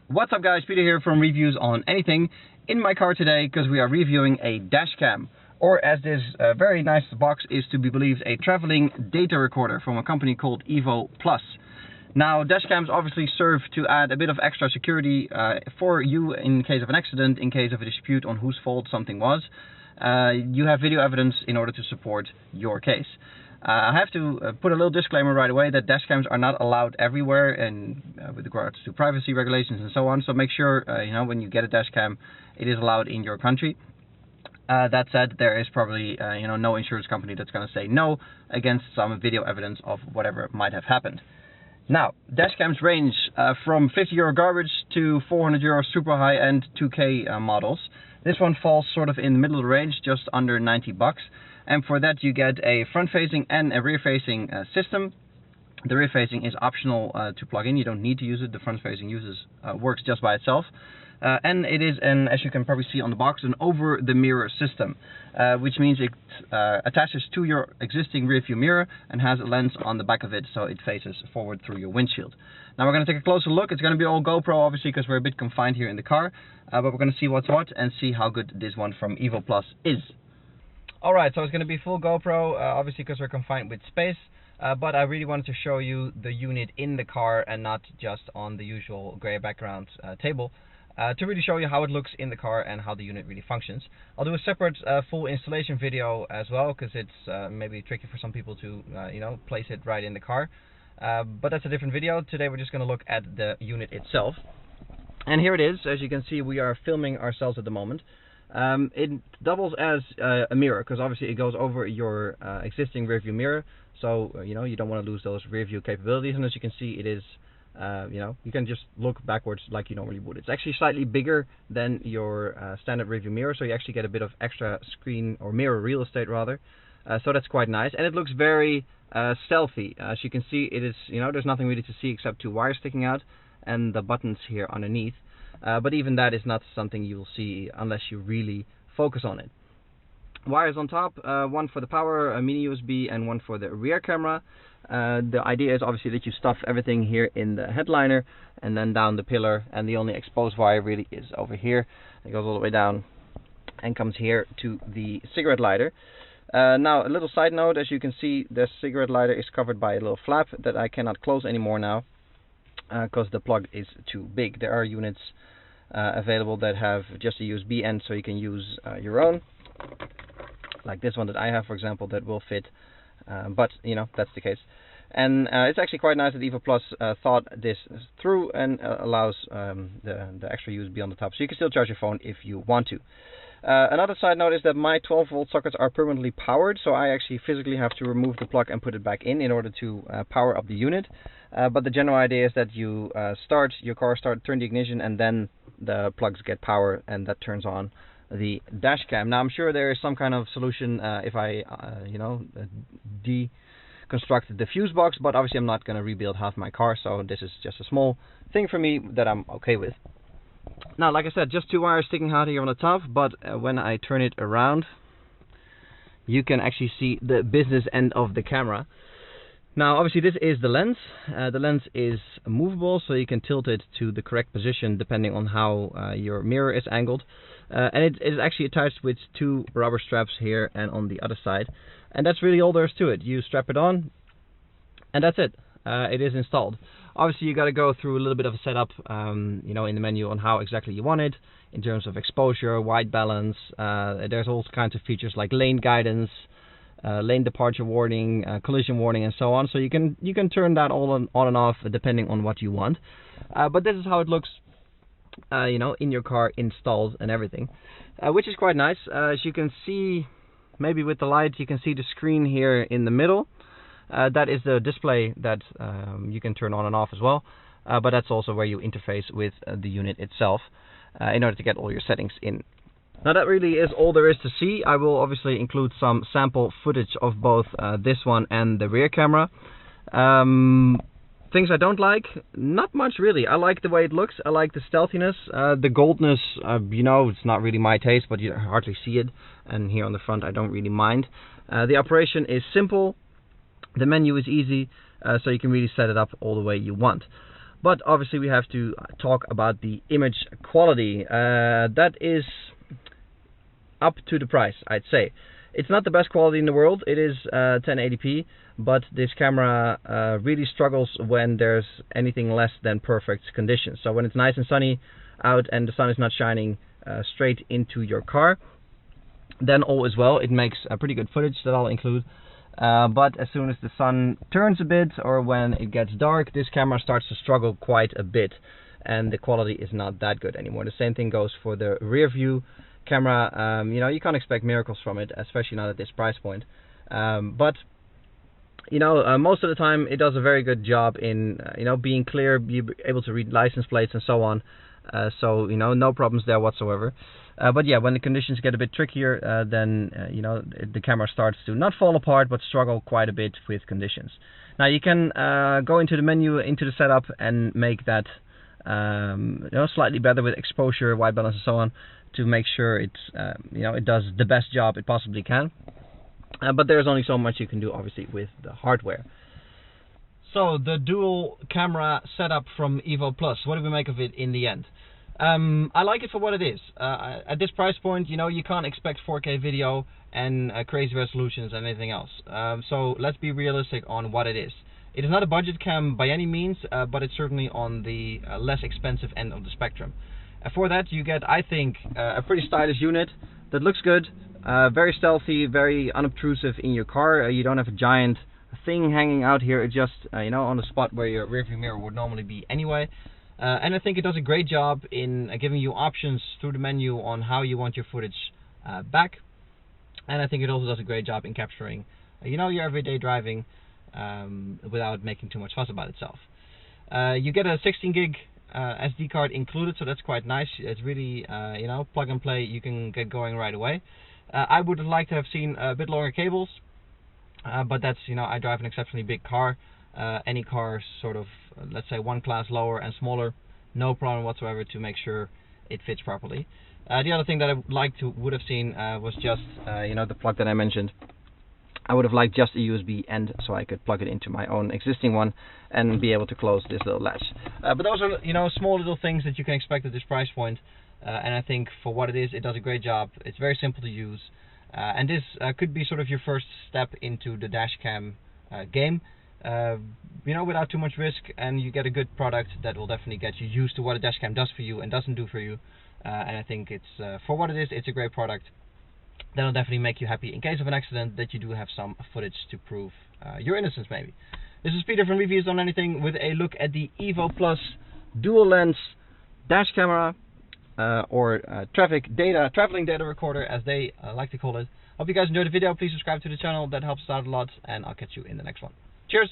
What's up guys, Peter here from Reviews on Anything. In my car today because we are reviewing a dash cam, or as this very nice box is to be believed, a traveling data recorder from a company called EVOPLUS. Now dash cams obviously serve to add a bit of extra security for you in case of an accident, in case of a dispute on whose fault something was. You have video evidence in order to support your case. I have to put a little disclaimer right away that dash cams are not allowed everywhere, and with regards to privacy regulations and so on. So make sure when you get a dash cam, it is allowed in your country. That said, there is probably no insurance company that's going to say no against some video evidence of whatever might have happened. Now, dash cams range from €50 garbage to €400 super high-end 2K models. This one falls sort of in the middle of the range, just under $90. And for that you get a front-facing and a rear-facing system. The rear-facing is optional to plug in. You don't need to use it. The front-facing works just by itself. And it is, as you can probably see on the box, an over-the-mirror system, which means it attaches to your existing rear-view mirror and has a lens on the back of it, so it faces forward through your windshield. Now we're going to take a closer look. It's going to be all GoPro, obviously, because we're a bit confined here in the car, but we're going to see what's what and see how good this one from EVOPLUS is. Alright, so it's going to be full GoPro, obviously because we're confined with space, but I really wanted to show you the unit in the car and not just on the usual grey background table, to really show you how it looks in the car and how the unit really functions. I'll do a separate full installation video as well, because it's maybe tricky for some people to place it right in the car, but that's a different video. Today we're just going to look at the unit itself. And here it is. As you can see, we are filming ourselves at the moment. It doubles as a mirror, because obviously it goes over your existing rear view mirror, so you don't want to lose those rear view capabilities. And as you can see, it is you can just look backwards like you normally would. It's actually slightly bigger than your standard rear view mirror, so you actually get a bit of extra screen or mirror real estate rather, so that's quite nice. And it looks very stealthy. As you can see, it is there's nothing really to see except two wires sticking out and the buttons here underneath. But even that is not something you will see unless you really focus on it. Wires on top, one for the power, a mini USB, and one for the rear camera. The idea is obviously that you stuff everything here in the headliner and then down the pillar, and the only exposed wire really is over here. It goes all the way down and comes here to the cigarette lighter. Now a little side note, as you can see, the cigarette lighter is covered by a little flap that I cannot close anymore now, because the plug is too big. There are units available that have just a USB end, so you can use your own, like this one that I have, for example, that will fit, but that's the case. And it's actually quite nice that EVOPLUS thought this through and allows the extra USB on the top, so you can still charge your phone if you want to. Another side note is that my 12-volt sockets are permanently powered, so I actually physically have to remove the plug and put it back in order to power up the unit. But the general idea is that you start your car, turn the ignition, and then the plugs get power, and that turns on the dash cam. Now I'm sure there is some kind of solution if I deconstruct the fuse box, but obviously I'm not going to rebuild half my car, so this is just a small thing for me that I'm okay with. Now, like I said, just two wires sticking out here on the top, but when I turn it around, you can actually see the business end of the camera. Now, obviously this is the lens. The lens is movable, so you can tilt it to the correct position depending on how your mirror is angled. And it is actually attached with two rubber straps here and on the other side. And that's really all there is to it. You strap it on, and that's it. It is installed. Obviously you got to go through a little bit of a setup in the menu on how exactly you want it in terms of exposure, white balance. There's all kinds of features like lane guidance, lane departure warning, collision warning, and so on. So you can turn that all on and off depending on what you want. But this is how it looks in your car installed and everything, which is quite nice. As you can see, maybe with the light, you can see the screen here in the middle. That is the display that you can turn on and off as well, but that's also where you interface with the unit itself in order to get all your settings in. Now that really is all there is to see. I will obviously include some sample footage of both this one and the rear camera. Things I don't like, not much really. I like the way it looks. I like the stealthiness. The goldness, it's not really my taste, but you hardly see it. And here on the front, I don't really mind. The operation is simple. The menu is easy, so you can really set it up all the way you want. But obviously we have to talk about the image quality. That is up to the price, I'd say. It's not the best quality in the world. It is 1080p, but this camera really struggles when there's anything less than perfect conditions. So when it's nice and sunny out and the sun is not shining straight into your car, then all is well. It makes pretty good footage that I'll include. But as soon as the sun turns a bit or when it gets dark, this camera starts to struggle quite a bit and the quality is not that good anymore. The same thing goes for the rear view camera. You know, you can't expect miracles from it, especially not at this price point. But you know, most of the time it does a very good job in you know, being clear, be able to read license plates and so on. So you know, no problems there whatsoever. But yeah, when the conditions get a bit trickier, then you know, the camera starts to not fall apart but struggle quite a bit with conditions. Now you can go into the menu, into the setup, and make that you know, slightly better with exposure, white balance, and so on, to make sure it's you know, it does the best job it possibly can. But there's only so much you can do, obviously, with the hardware. So the dual camera setup from EVOPLUS, what do we make of it in the end? I like it for what it is. At this price point, you know, you can't expect 4K video and crazy resolutions and anything else. So let's be realistic on what it is. It is not a budget cam by any means, but it's certainly on the less expensive end of the spectrum. For that, you get, I think, a pretty stylish unit that looks good, very stealthy, very unobtrusive in your car. You don't have a giant thing hanging out here. It's just you know, on the spot where your rearview mirror would normally be anyway. And I think it does a great job in giving you options through the menu on how you want your footage back. And I think it also does a great job in capturing, you know, your everyday driving without making too much fuss about itself. You get a 16 gig SD card included, so that's quite nice. It's really, you know, plug and play. You can get going right away. I would have liked to have seen a bit longer cables, but that's, you know, I drive an exceptionally big car. Any car sort of, let's say, one class lower and smaller, no problem whatsoever to make sure it fits properly. The other thing that I would have seen was just, you know, the plug that I mentioned. I would have liked just a USB end so I could plug it into my own existing one and be able to close this little latch. But those are, you know, small little things that you can expect at this price point. And I think for what it is, it does a great job. It's very simple to use. And this could be sort of your first step into the dash cam game. You know, without too much risk, and you get a good product that will definitely get you used to what a dash cam does for you and doesn't do for you. And I think it's, for what it is, it's a great product. That'll definitely make you happy in case of an accident, that you do have some footage to prove your innocence, maybe. This is Peter from Reviews on Anything with a look at the EVOPLUS dual lens dash camera, or traveling data recorder, as they like to call it. Hope you guys enjoyed the video. Please subscribe to the channel, that helps us out a lot, and I'll catch you in the next one. Cheers!